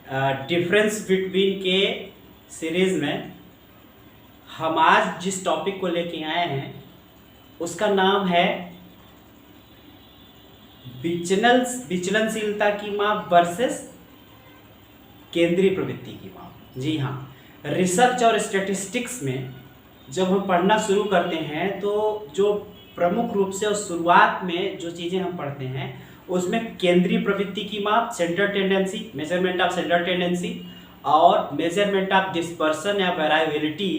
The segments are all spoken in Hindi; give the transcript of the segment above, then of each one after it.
डिफरेंस बिटवीन के सीरीज में हम आज जिस टॉपिक को लेके आए हैं उसका नाम है विचलनशीलता की माप वर्सेस केंद्रीय प्रवृत्ति की माप। जी हाँ, रिसर्च और स्टैटिस्टिक्स में जब हम पढ़ना शुरू करते हैं तो जो प्रमुख रूप से और शुरुआत में जो चीज़ें हम पढ़ते हैं उसमें केंद्रीय प्रवृत्ति की माप, central tendency, measurement of central tendency और मेजरमेंट ऑफ डिस्पर्सन या वेरिएबिलिटी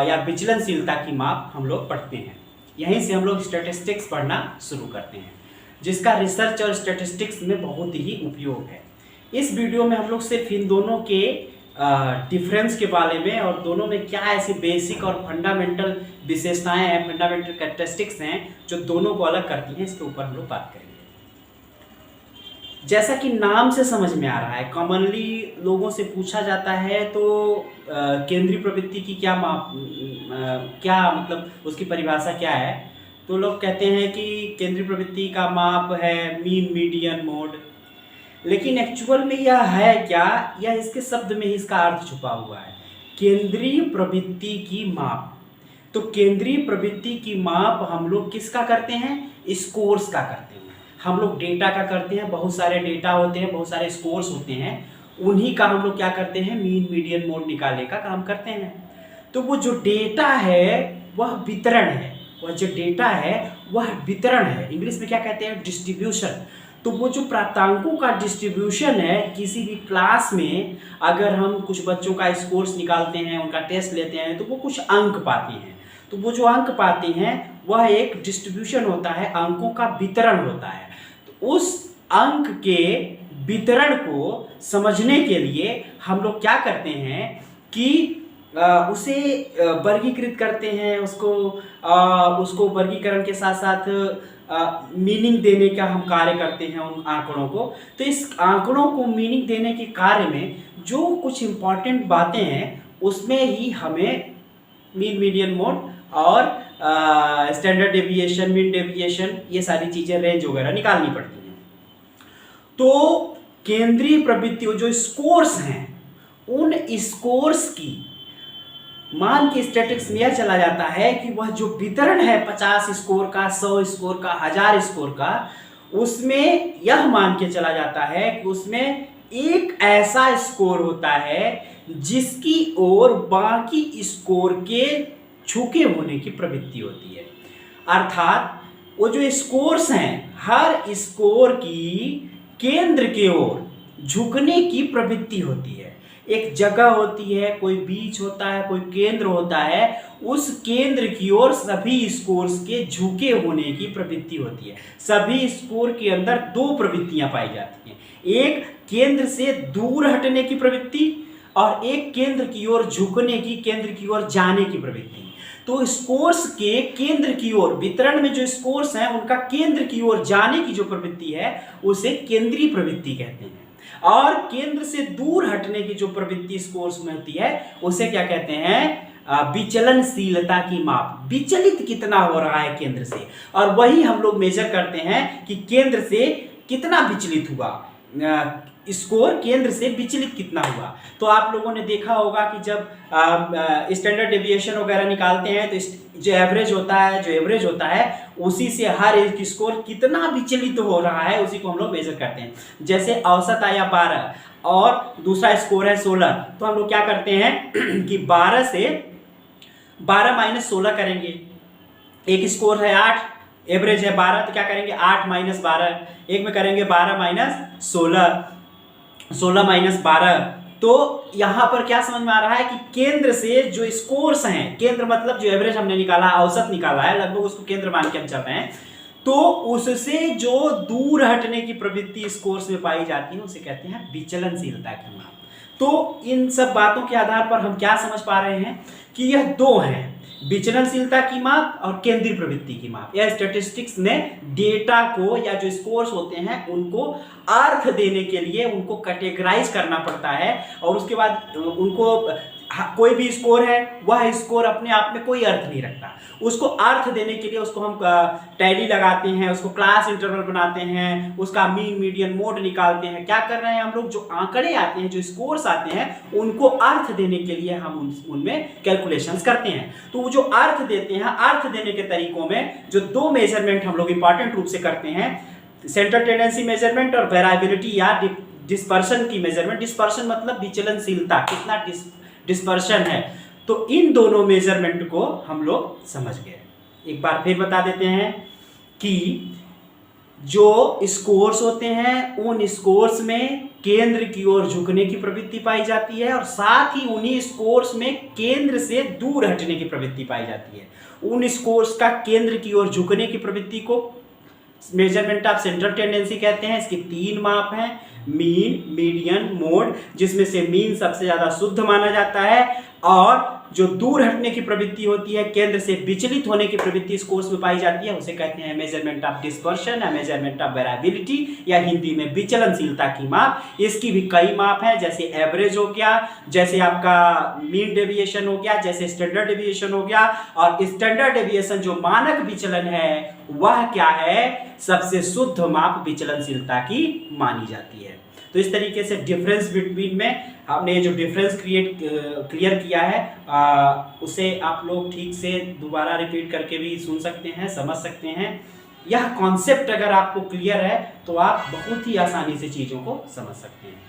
या विचलनशीलता की माप हम लोग पढ़ते हैं। यहीं से हम लोग स्टैटिस्टिक्स पढ़ना शुरू करते हैं, जिसका रिसर्च और स्टैटिस्टिक्स में बहुत ही उपयोग है। इस वीडियो में हम लोग सिर्फ इन दोनों के डिफरेंस के बारे में और दोनों में क्या ऐसी बेसिक और फंडामेंटल विशेषताएं हैं, फंडामेंटल कैरेक्टरिस्टिक्स हैं जो दोनों को अलग करती हैं, इसके ऊपर हम लोग बात करेंगे। जैसा कि नाम से समझ में आ रहा है, कॉमनली लोगों से पूछा जाता है तो केंद्रीय प्रवृत्ति की क्या माप, क्या मतलब उसकी परिभाषा क्या है, तो लोग कहते हैं कि केंद्रीय प्रवृत्ति का माप है मीन मीडियन मोड। लेकिन एक्चुअल में यह है क्या, यह इसके शब्द में ही इसका अर्थ छुपा हुआ है, केंद्रीय प्रवृत्ति की माप। तो केंद्रीय प्रवृत्ति की माप हम लोग किसका करते हैं, स्कोर्स का करते हैं। हम लोग डेटा का करते हैं, बहुत सारे डेटा होते हैं, बहुत सारे स्कोर्स होते हैं, उन्हीं का हम लोग क्या करते हैं, मीन मीडियन मोड निकालने का काम करते हैं। तो वो जो डेटा है वह वितरण है, वह जो डेटा है वह वितरण है, इंग्लिश में क्या कहते हैं, डिस्ट्रीब्यूशन। तो वो जो प्राप्तांकों का डिस्ट्रीब्यूशन है, किसी भी क्लास में अगर हम कुछ बच्चों का स्कोर्स निकालते हैं, उनका टेस्ट लेते हैं, तो वो कुछ अंक पाते हैं। तो वो जो अंक पाते हैं वह एक डिस्ट्रीब्यूशन होता है, अंकों का वितरण होता है। तो उस अंक के वितरण को समझने के लिए हम लोग क्या करते हैं कि उसे वर्गीकृत करते हैं, उसको वर्गीकरण के साथ साथ मीनिंग देने का हम कार्य करते हैं उन आंकड़ों को। तो इस आंकड़ों को मीनिंग देने के कार्य में जो कुछ इम्पॉर्टेंट बातें हैं उसमें ही हमें मीन मीडियन मोड और स्टैंडर्ड डेविएशन, मीन डेविएशन, ये सारी चीज़ें, रेंज वगैरह निकालनी पड़ती हैं। तो केंद्रीय प्रवृत्ति जो स्कोर्स हैं, उन स्कोर्स की मान के स्टैटिस्टिक्स में यह चला जाता है कि वह जो वितरण है 50 स्कोर का, 100 स्कोर का, 1000 स्कोर का, उसमें यह मान के चला जाता है कि उसमें एक ऐसा स्कोर होता है जिसकी ओर बाकी स्कोर के झुके होने की प्रवृत्ति होती है। अर्थात वो जो स्कोर्स हैं, हर स्कोर की केंद्र की ओर झुकने की प्रवृत्ति होती है। एक जगह होती है, कोई बीच होता है, कोई केंद्र होता है, उस केंद्र की ओर सभी स्कोर्स के झुके होने की प्रवृत्ति होती है। सभी स्कोर के अंदर दो प्रवृत्तियां पाई जाती हैं, एक केंद्र से दूर हटने की प्रवृत्ति और एक केंद्र की ओर झुकने की, केंद्र की ओर जाने की प्रवृत्ति। तो स्कोर्स के केंद्र की ओर, वितरण में जो स्कोर्स हैं उनका केंद्र की ओर जाने की जो प्रवृत्ति है उसे केंद्रीय प्रवृत्ति कहते हैं, और केंद्र से दूर हटने की जो प्रवृत्ति स्कोर्स में होती है उसे क्या कहते हैं, विचलनशीलता की माप। विचलित कितना हो रहा है केंद्र से, और वही हम लोग मेजर करते हैं कि केंद्र से कितना विचलित हुआ, स्कोर केंद्र से विचलित कितना हुआ। तो आप लोगों ने देखा होगा कि जब स्टैंडर्ड डेविएशन वगैरह निकालते हैं तो जो एवरेज होता है उसी से हर एक स्कोर कितना विचलित हो रहा है उसी को हम लोग मेजर करते हैं। जैसे औसत आया 12 और दूसरा स्कोर है 16, तो हम लोग क्या करते हैं कि 12 से 12 माइनस 16 करेंगे। एक स्कोर है 8, एवरेज है 12, तो क्या करेंगे 8 माइनस 12, एक में करेंगे 12 माइनस 16, 16 माइनस 12। तो यहां पर क्या समझ में आ रहा है कि केंद्र से जो स्कोर्स हैं, केंद्र मतलब जो एवरेज हमने निकाला, औसत निकाला है, लगभग उसको केंद्र मान के हम चल रहे हैं, तो उससे जो दूर हटने की प्रवृत्ति स्कोर्स में पाई जाती है उसे कहते हैं विचलनशीलता की माप। तो इन सब बातों के आधार पर हम क्या समझ पा रहे हैं कि यह दो हैं, विचलनशीलता की माप और केंद्रीय प्रवृत्ति की माप। यह स्टैटिस्टिक्स में डेटा को या जो स्कोर्स होते हैं उनको अर्थ देने के लिए उनको कैटेगराइज करना पड़ता है और उसके बाद उनको कोई भी स्कोर है वह स्कोर अपने आप में कोई अर्थ नहीं रखता। उसको अर्थ देने के लिए उसको हम टैली लगाते हैं, उसको क्लास इंटरवल बनाते हैं, उसका मीन मीडियन मोड निकालते हैं। क्या कर रहे हैं हम लोग, जो आंकड़े आते हैं, जो स्कोर्स आते हैं, उनको अर्थ देने के लिए हम उनमें कैलकुलेशंस करते हैं। तो वो जो अर्थ देते हैं, अर्थ देने के तरीकों में जो दो मेजरमेंट हम लोग इंपॉर्टेंट रूप से करते हैं, सेंट्रल टेंडेंसी मेजरमेंट और वेरिएबिलिटी या डिस्पर्शन की मेजरमेंट। डिस्पर्शन मतलब विचलनशीलता, कितना डिस्पर्शन है। तो इन दोनों मेजरमेंट को हम लोग समझ गए। एक बार फिर बता देते हैं कि जो स्कोर्स होते हैं, उन स्कोर्स में केंद्र की ओर झुकने की प्रवृत्ति पाई जाती है और साथ ही उन्हीं स्कोर्स में केंद्र से दूर हटने की प्रवृत्ति पाई जाती है। उन स्कोर्स का केंद्र की ओर झुकने की प्रवृत्ति को मेजरमेंट ऑफ सेंट्रल टेंडेंसी कहते हैं। इसके 3 माप हैं, मीन, मीडियन, मोड, जिसमें से मीन सबसे ज्यादा शुद्ध माना जाता है और जो दूर हटने की प्रवृत्ति होती है, केंद्र से विचलित होने की प्रवृत्ति इस कोर्स में पाई जाती है, उसे कहते हैं मेजरमेंट ऑफ डिस्पर्शन या मेजरमेंट ऑफ वेरिएबिलिटी या हिंदी में विचलनशीलता की माप। इसकी भी कई माप हैं, जैसे एवरेज हो गया, जैसे आपका मीन डेविएशन हो गया, जैसे स्टैंडर्ड डेविएशन हो गया। और स्टैंडर्ड डेविएशन जो मानक विचलन है वह क्या है, सबसे शुद्ध माप विचलनशीलता की मानी जाती है। तो इस तरीके से डिफरेंस बिटवीन में हमने जो डिफरेंस क्लियर किया है, उसे आप लोग ठीक से दोबारा रिपीट करके भी सुन सकते हैं, समझ सकते हैं। यह कॉन्सेप्ट अगर आपको क्लियर है तो आप बहुत ही आसानी से चीज़ों को समझ सकते हैं।